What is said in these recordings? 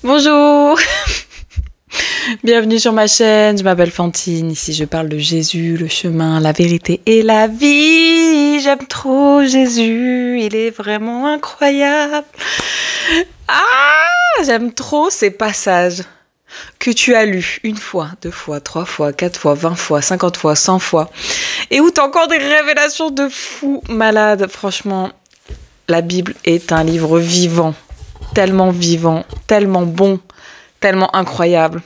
Bonjour. Bienvenue sur ma chaîne, je m'appelle Fantine, ici je parle de Jésus, le chemin, la vérité et la vie. J'aime trop Jésus, il est vraiment incroyable. J'aime trop ces passages que tu as lus une fois, deux fois, trois fois, quatre fois, 20 fois, 50 fois, 100 fois, et où tu as encore des révélations de fous malades. Franchement, la Bible est un livre vivant, tellement bon, tellement incroyable.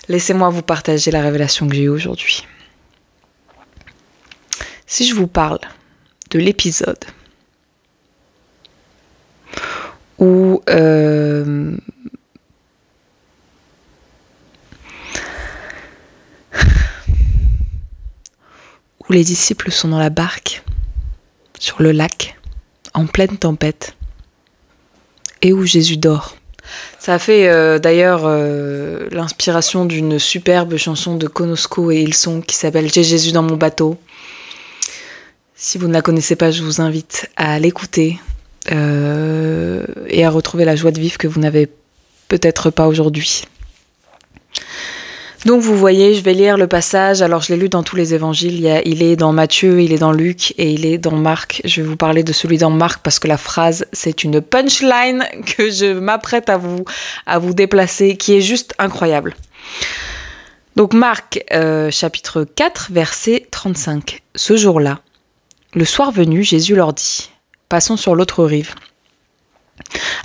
Laissez-moi vous partager la révélation que j'ai eue aujourd'hui. Si je vous parle de l'épisode où les disciples sont dans la barque, sur le lac, en pleine tempête, et où Jésus dort. Ça a fait d'ailleurs l'inspiration d'une superbe chanson de Konosko et Ilson qui s'appelle « J'ai Jésus dans mon bateau ». Si vous ne la connaissez pas, je vous invite à l'écouter et à retrouver la joie de vivre que vous n'avez peut-être pas aujourd'hui. Donc vous voyez, je vais lire le passage. Alors je l'ai lu dans tous les évangiles. Il est dans Matthieu, il est dans Luc et il est dans Marc. Je vais vous parler de celui dans Marc parce que la phrase, c'est une punchline que je m'apprête à vous déplacer, qui est juste incroyable. Donc Marc, chapitre 4, verset 35. Ce jour-là, le soir venu, Jésus leur dit « Passons sur l'autre rive ».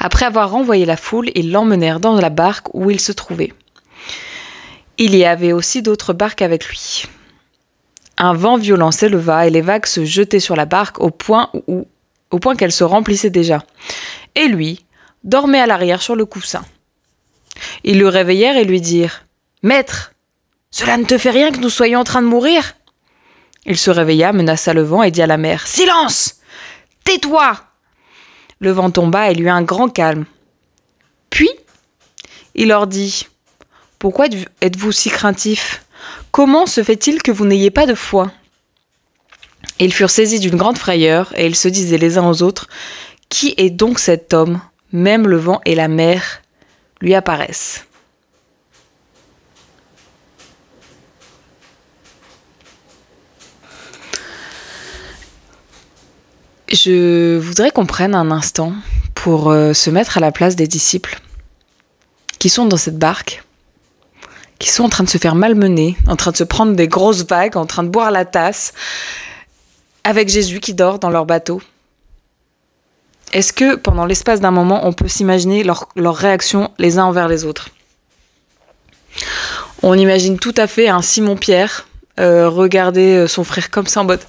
Après avoir renvoyé la foule, ils l'emmenèrent dans la barque où il se trouvait. Il y avait aussi d'autres barques avec lui. Un vent violent s'éleva et les vagues se jetaient sur la barque au point qu'elle se remplissait déjà. Et lui dormait à l'arrière sur le coussin. Ils le réveillèrent et lui dirent « Maître, cela ne te fait rien que nous soyons en train de mourir ?» Il se réveilla, menaça le vent et dit à la mer « Silence! Tais-toi !» Le vent tomba et lui eut un grand calme. Puis, il leur dit « Pourquoi êtes-vous si craintifs? Comment se fait-il que vous n'ayez pas de foi ?» Et ils furent saisis d'une grande frayeur, et ils se disaient les uns aux autres, « Qui est donc cet homme? Même le vent et la mer lui apparaissent. » Je voudrais qu'on prenne un instant pour se mettre à la place des disciples qui sont dans cette barque, qui sont en train de se faire malmener, en train de se prendre des grosses vagues, en train de boire la tasse, avec Jésus qui dort dans leur bateau. Est-ce que, pendant l'espace d'un moment, on peut s'imaginer leur réaction les uns envers les autres? On imagine tout à fait un Simon-Pierre regarder son frère comme ça en mode...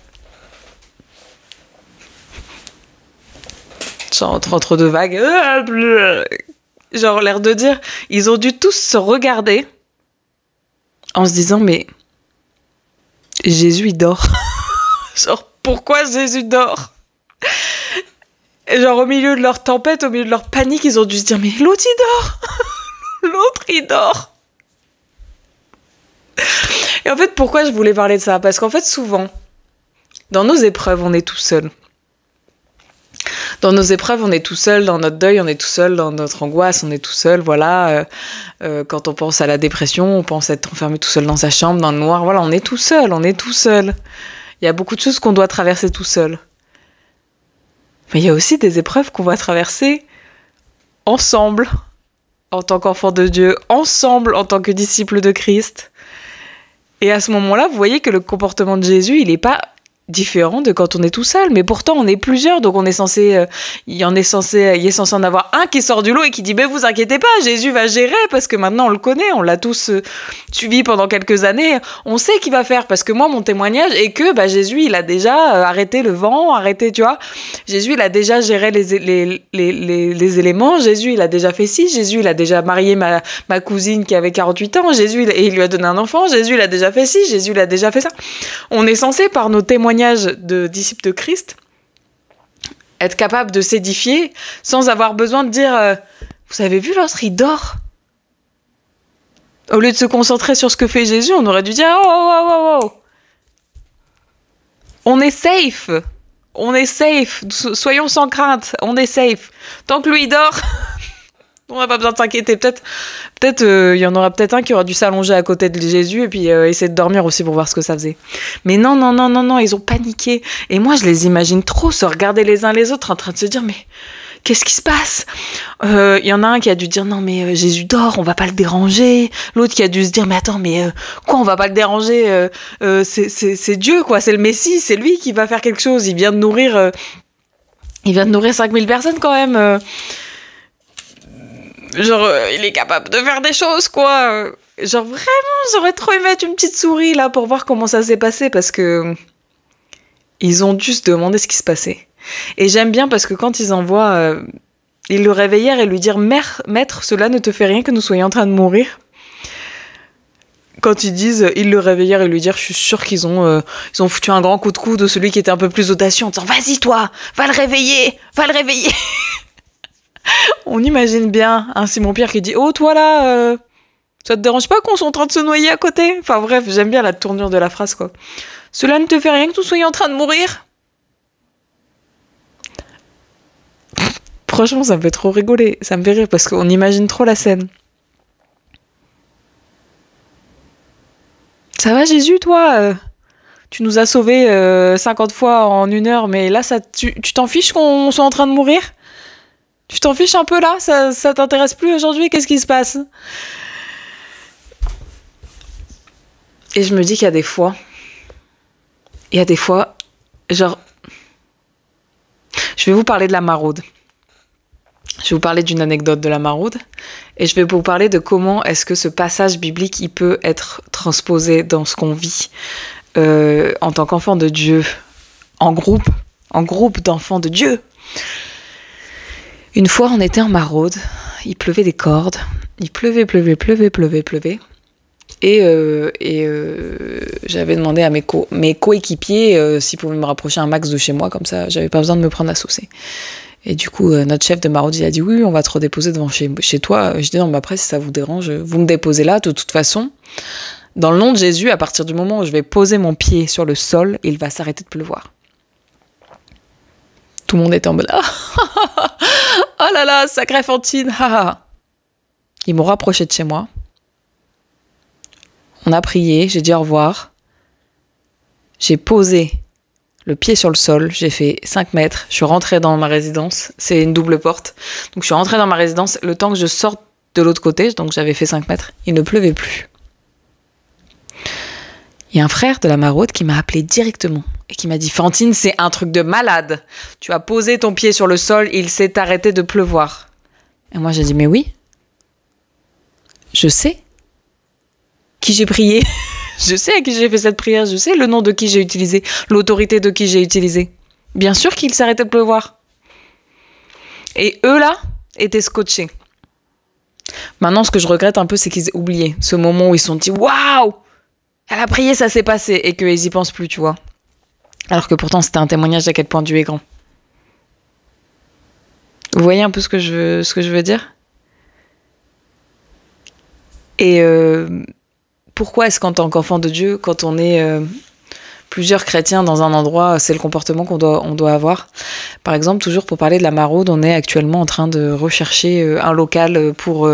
Genre entre deux vagues, genre l'air de dire, ils ont dû tous se regarder en se disant, mais Jésus il dort. Genre pourquoi Jésus dort? Et genre au milieu de leur tempête, au milieu de leur panique, ils ont dû se dire, mais l'autre il dort. L'autre il dort. Et en fait, pourquoi je voulais parler de ça? Parce qu'en fait, souvent, dans nos épreuves, on est tout seul. Dans nos épreuves, on est tout seul, dans notre deuil, on est tout seul, dans notre angoisse, on est tout seul, voilà. Quand on pense à la dépression, on pense être enfermé tout seul dans sa chambre, dans le noir, voilà, on est tout seul. Il y a beaucoup de choses qu'on doit traverser tout seul. Mais il y a aussi des épreuves qu'on va traverser ensemble, en tant qu'enfant de Dieu, ensemble, en tant que disciple de Christ. Et à ce moment-là, vous voyez que le comportement de Jésus, il n'est pas différent de quand on est tout seul, mais pourtant on est plusieurs, donc on est censé, il est censé en avoir un qui sort du lot et qui dit mais vous inquiétez pas, Jésus va gérer parce que maintenant on le connaît, on l'a tous suivi pendant quelques années, on sait qu'il va faire parce que moi mon témoignage est que Jésus il a déjà arrêté le vent, tu vois, Jésus il a déjà géré les éléments, Jésus il a déjà fait ci, Jésus il a déjà marié ma cousine qui avait 48 ans, Jésus il lui a donné un enfant, Jésus il a déjà fait ci, Jésus il a déjà fait ça. On est censé par nos témoignages de disciples de Christ être capable de s'édifier sans avoir besoin de dire vous avez vu l'autre il dort. Au lieu de se concentrer sur ce que fait Jésus, on aurait dû dire oh. On est safe, soyons sans crainte, on est safe. Tant que lui dort, On n'a pas besoin de s'inquiéter. Peut-être, y en aura peut-être un qui aura dû s'allonger à côté de Jésus et puis essayer de dormir aussi pour voir ce que ça faisait. Mais non, ils ont paniqué. Et moi, je les imagine trop se regarder les uns les autres en train de se dire, mais qu'est-ce qui se passe? Y en a un qui a dû dire, non mais Jésus dort, on va pas le déranger. L'autre qui a dû se dire, mais attends, mais quoi, on va pas le déranger? C'est Dieu, quoi, c'est le Messie, c'est lui qui va faire quelque chose. Il vient de nourrir 5000 personnes quand même. Il est capable de faire des choses, quoi. Genre, vraiment, j'aurais trop aimé mettre une petite souris, là, pour voir comment ça s'est passé, parce que ils ont dû se demander ce qui se passait. Et j'aime bien, parce que quand ils envoient, ils le réveillèrent et lui dirent, Maître, cela ne te fait rien que nous soyons en train de mourir. Quand ils disent, ils le réveillèrent et lui dirent, je suis sûre qu'ils ont foutu un grand coup de coude de celui qui était un peu plus audacieux en disant, vas-y, toi, va le réveiller. On imagine bien un Simon-Pierre qui dit « Oh, toi là, ça te dérange pas qu'on soit en train de se noyer à côté ?» Enfin bref, j'aime bien la tournure de la phrase, quoi. « Cela ne te fait rien que nous soyons en train de mourir ?» Franchement, ça me fait trop rigoler. Ça me fait rire parce qu'on imagine trop la scène. « Ça va Jésus, toi tu nous as sauvés 50 fois en 1 heure, mais là, tu t'en fiches qu'on soit en train de mourir ? Tu t'en fiches un peu là ? Ça t'intéresse plus aujourd'hui ? Qu'est-ce qui se passe ? Et je me dis qu'il y a des fois, genre, je vais vous parler de la maraude. Je vais vous parler d'une anecdote de la maraude et je vais vous parler de comment est-ce que ce passage biblique il peut être transposé dans ce qu'on vit en tant qu'enfant de Dieu, en groupe d'enfants de Dieu. Une fois, on était en maraude, il pleuvait des cordes, il pleuvait. Et j'avais demandé à mes coéquipiers s'ils pouvaient me rapprocher un max de chez moi, comme ça, j'avais pas besoin de me prendre à saucer. Et du coup, notre chef de maraude, il a dit oui, on va te redéposer devant chez toi. Je dis non, mais après, si ça vous dérange, vous me déposez là, de toute façon. Dans le nom de Jésus, à partir du moment où je vais poser mon pied sur le sol, il va s'arrêter de pleuvoir. Tout le monde était en mode oh là là, sacrée Fantine. Ils m'ont rapproché de chez moi. On a prié, j'ai dit au revoir. J'ai posé le pied sur le sol, j'ai fait 5 mètres. Je suis rentrée dans ma résidence. C'est une double porte. Donc je suis rentrée dans ma résidence. Le temps que je sorte de l'autre côté, donc j'avais fait 5 mètres, il ne pleuvait plus. Il y a un frère de la maraude qui m'a appelé directement et qui m'a dit « Fantine, c'est un truc de malade. Tu as posé ton pied sur le sol, il s'est arrêté de pleuvoir. » Et moi, j'ai dit « Mais oui, je sais qui j'ai prié. Je sais à qui j'ai fait cette prière. Je sais le nom de qui j'ai utilisé, l'autorité de qui j'ai utilisé. Bien sûr qu'il s'est arrêté de pleuvoir. » Et eux, là, étaient scotchés. Maintenant, ce que je regrette un peu, c'est qu'ils aient oublié ce moment où ils se sont dit « Waouh ! Elle a prié, ça s'est passé » et qu'ils y pensent plus, tu vois. Alors que pourtant, c'était un témoignage d'à quel point Dieu est grand. Vous voyez un peu ce que je veux dire ? Et pourquoi est-ce qu'en tant qu'enfant de Dieu, quand on est plusieurs chrétiens dans un endroit, c'est le comportement qu'on doit avoir ? Par exemple, toujours pour parler de la maraude, on est actuellement en train de rechercher un local pour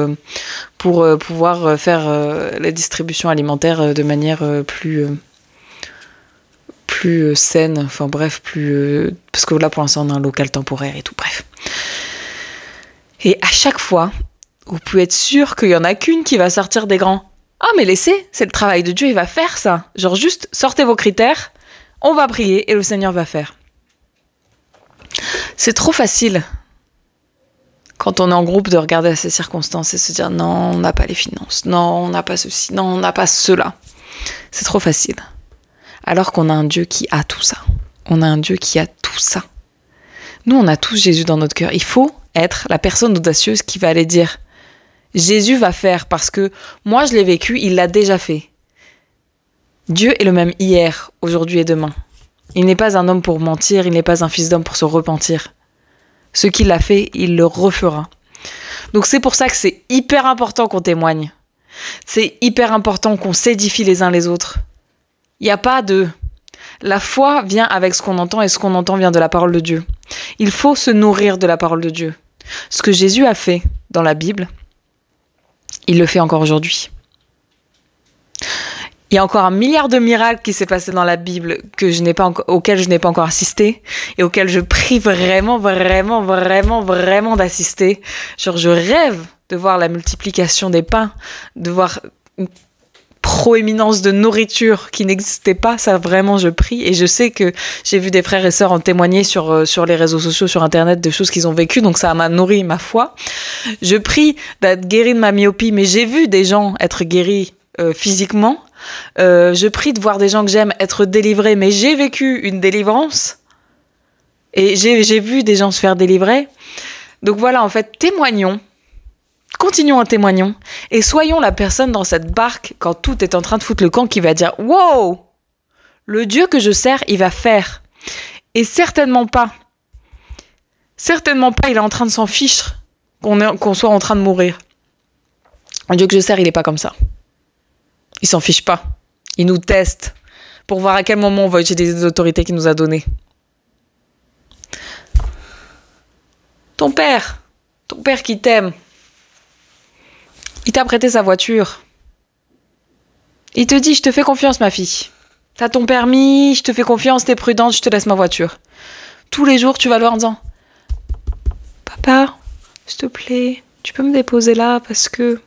pouvoir faire la distribution alimentaire de manière plus saine, enfin bref, parce que là pour l'instant on a un local temporaire et tout, bref. Et à chaque fois, vous pouvez être sûr qu'il y en a qu'une qui va sortir des grands. Ah mais laissez, c'est le travail de Dieu, il va faire ça. Genre juste sortez vos critères, on va prier et le Seigneur va faire. C'est trop facile quand on est en groupe de regarder à ces circonstances et se dire non, on n'a pas les finances, non, on n'a pas ceci, non, on n'a pas cela. C'est trop facile. Alors qu'on a un Dieu qui a tout ça. On a un Dieu qui a tout ça. Nous, on a tous Jésus dans notre cœur. Il faut être la personne audacieuse qui va aller dire Jésus va faire parce que moi, je l'ai vécu, il l'a déjà fait. Dieu est le même hier, aujourd'hui et demain. Il n'est pas un homme pour mentir, il n'est pas un fils d'homme pour se repentir. Ce qu'il a fait, il le refera. Donc c'est pour ça que c'est hyper important qu'on témoigne. C'est hyper important qu'on s'édifie les uns les autres. Il n'y a pas de... La foi vient avec ce qu'on entend et ce qu'on entend vient de la parole de Dieu. Il faut se nourrir de la parole de Dieu. Ce que Jésus a fait, dans la Bible, il le fait encore aujourd'hui. Il y a encore un milliard de miracles qui s'est passé dans la Bible auxquels je n'ai pas encore assisté et auxquels je prie vraiment d'assister. Genre, je rêve de voir la multiplication des pains, de voir une proéminence de nourriture qui n'existait pas. Ça, vraiment, je prie. Et je sais que j'ai vu des frères et sœurs en témoigner sur les réseaux sociaux, sur Internet, des choses qu'ils ont vécues. Donc, ça m'a nourri ma foi. Je prie d'être guérie de ma myopie, mais j'ai vu des gens être guéris physiquement. Je prie de voir des gens que j'aime être délivrés, mais j'ai vécu une délivrance et j'ai vu des gens se faire délivrer. Donc voilà, en fait, témoignons, continuons à témoigner et soyons la personne dans cette barque quand tout est en train de foutre le camp qui va dire « Wow, le Dieu que je sers, il va faire. » Et certainement pas, il est en train de s'en fiche qu'on soit en train de mourir. Le Dieu que je sers, il n'est pas comme ça. Il s'en fiche pas. Il nous teste pour voir à quel moment on va utiliser les autorités qu'il nous a données. Ton père qui t'aime, il t'a prêté sa voiture. Il te dit, je te fais confiance, ma fille. T'as ton permis, je te fais confiance, t'es prudente, je te laisse ma voiture. Tous les jours, tu vas le voir en disant, papa, s'il te plaît, tu peux me déposer là parce que...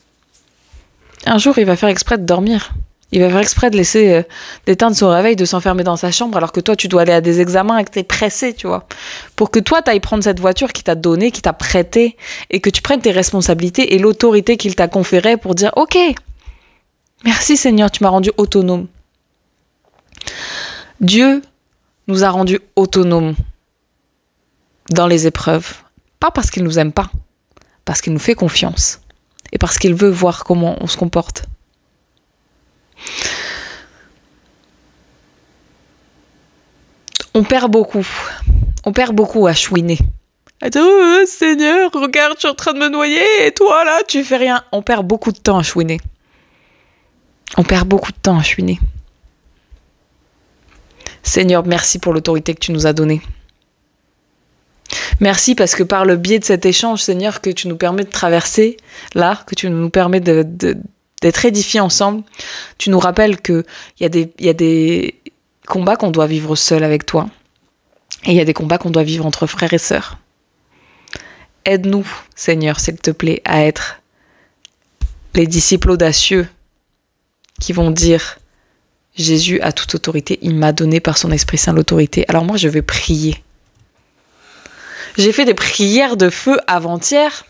Un jour, il va faire exprès de dormir. Il va faire exprès de laisser d'éteindre son réveil, de s'enfermer dans sa chambre, alors que toi, tu dois aller à des examens et que t'es pressé, tu vois. Pour que toi, t'ailles prendre cette voiture qu'il t'a donnée, qu'il t'a prêtée, et que tu prennes tes responsabilités et l'autorité qu'il t'a conférée pour dire « Ok, merci Seigneur, tu m'as rendu autonome. » Dieu nous a rendus autonomes dans les épreuves. Pas parce qu'il nous aime pas, parce qu'il nous fait confiance. Et parce qu'il veut voir comment on se comporte. On perd beaucoup. On perd beaucoup à chouiner. Attends, Seigneur, regarde, je suis en train de me noyer et toi là, tu fais rien. On perd beaucoup de temps à chouiner. Seigneur, merci pour l'autorité que tu nous as donnée. Merci parce que par le biais de cet échange, Seigneur, que tu nous permets de traverser là, que tu nous permets d'être édifiés ensemble, tu nous rappelles qu'il y a des combats qu'on doit vivre seuls avec toi et il y a des combats qu'on doit vivre entre frères et sœurs. Aide-nous, Seigneur, s'il te plaît, à être les disciples audacieux qui vont dire « Jésus a toute autorité, il m'a donné par son Esprit Saint l'autorité. » Alors moi, je vais prier. J'ai fait des prières de feu avant-hier.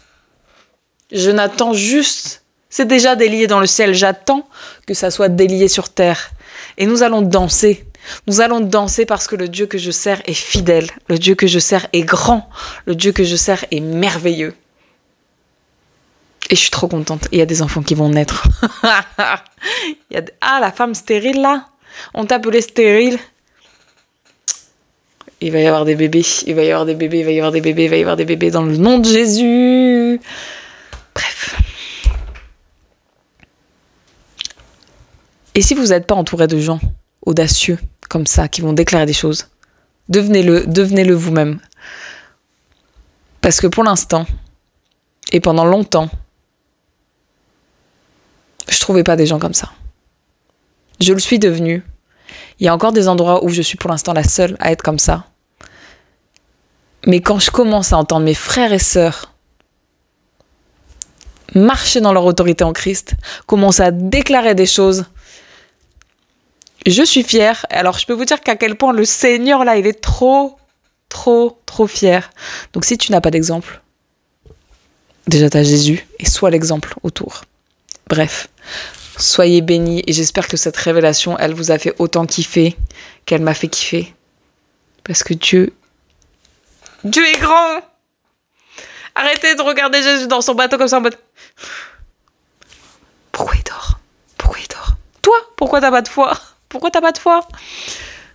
Je n'attends juste... C'est déjà délié dans le ciel. J'attends que ça soit délié sur terre. Et nous allons danser. Nous allons danser parce que le Dieu que je sers est fidèle. Le Dieu que je sers est grand. Le Dieu que je sers est merveilleux. Et je suis trop contente. Il y a des enfants qui vont naître. Ah, la femme stérile là. On t'appelait stérile. Il va y avoir des bébés, il va y avoir des bébés dans le nom de Jésus. Bref. Et si vous n'êtes pas entouré de gens audacieux comme ça, qui vont déclarer des choses, devenez-le vous-même. Parce que pour l'instant, et pendant longtemps, je ne trouvais pas des gens comme ça. Je le suis devenue. Il y a encore des endroits où je suis pour l'instant la seule à être comme ça. Mais quand je commence à entendre mes frères et sœurs marcher dans leur autorité en Christ, commencer à déclarer des choses, je suis fière. Alors je peux vous dire qu'à quel point le Seigneur là, il est trop fier. Donc si tu n'as pas d'exemple, déjà tu as Jésus et sois l'exemple autour. Bref. Soyez bénis et j'espère que cette révélation, elle vous a fait autant kiffer qu'elle m'a fait kiffer. Parce que Dieu est grand. Arrêtez de regarder Jésus dans son bateau comme ça en mode... Pourquoi il dort? Toi, pourquoi t'as pas de foi?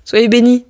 Soyez bénis.